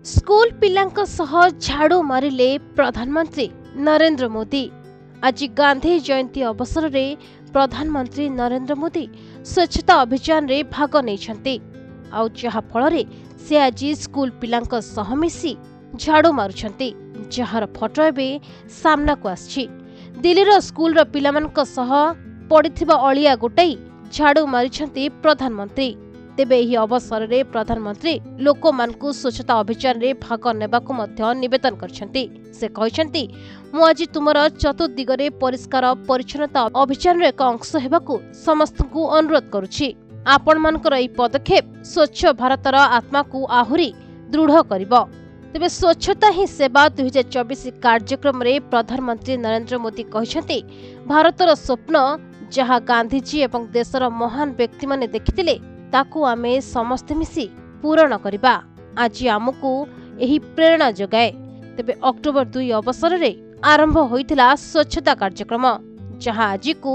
School पिलांक सह झाड़ू मारिले प्रधानमंत्री नरेंद्र मोदी। आज गांधी जयंती अवसर में प्रधानमंत्री नरेंद्र मोदी स्वच्छता अभियान रे भाग नहीं जहा फल से आज स्कूल पिलांक सह मिसी झाड़ू मारुछंती, जार फोटो एवं सामना को आछि। दिल्लीर स्कूल पिलामानक सह पड़िथिबा अलिया गोटाई झाड़ू मारिछंती प्रधानमंत्री। तेबे एही अवसर में प्रधानमंत्री लोक मानकु स्वच्छता अभियान रे भाग नेबाकु मध्य निवेदन करछंती। से कहछंती, मु आज तुमर चतुर्दिगरे परिष्कार परिच्छन्नता अभियान रे एक अंश हेबाकु समस्तकु अनुरोध करूछि। आपण मानकर एही पदक्षेप स्वच्छ भारतर आत्मा को आहुरी दृढ़ करिवो। तेबे स्वच्छता ही सेवा 2024 कार्यक्रम रे प्रधानमंत्री नरेंद्र मोदी कहछंती, भारतर स्वप्न जहाँ गांधीजी एवं देशर महान व्यक्ति माने देखिथिले ताकू आमे समस्ते मिसी पूरण करिबा। आज आमको एही प्रेरणा जगाए। तेबे अक्टोबर 2 अवसर रे आरंभ होइतिला स्वच्छता कार्यक्रम, जहाँ आज को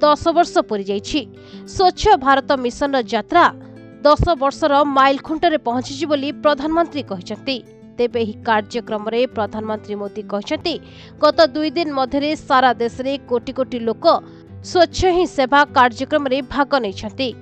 10 वर्ष पूरी जाइछि। स्वच्छ भारत मिशन यात्रा 10 वर्षर माइल खुंटरे पहुंची बोली प्रधानमंत्री कहछंती। तेबे एही कार्यक्रम रे प्रधानमंत्री मोदी कहछंती, गत 2 दिन मध्यरे सारा देश रे कोटी कोटी लोक स्वच्छ ही सेवा कार्यक्रम रे भाग नैछंती।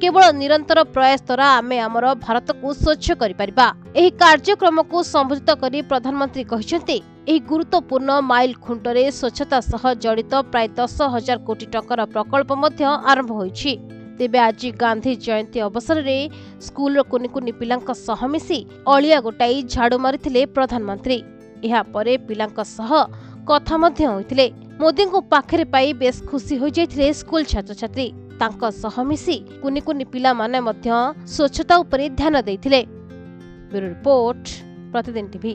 केवल निरंतर प्रयास द्वारा आमे आमर भारत को स्वच्छ करिपारिबा। एही कार्यक्रम को संबोधित करी प्रधानमंत्री कहछंती, एही गुरुत्वपूर्ण माइल खुंटरे स्वच्छता सह जड़ित प्राय 10,000 कोटी टंकार प्रकल्प मध्य आरंभ होइछि। तेबे आज गांधी जयंती अवसर में स्कूल कुनि कुनि पिलांक सह मिसी अलिया गोटाई झाड़ू मारिथिले प्रधानमंत्री। एहा परे पिलांक सह कथा मध्य होइथिले। मोदी को पाखरे पाई बेस खुशी हो जाइथिले स्कूल छात्र छात्री। तांका सह मिसी कुनि कुनि पिला माने मध्य स्वच्छता उपरे ध्यान देइथिले। ब्यूरो रिपोर्ट, प्रतिदिन टीवी।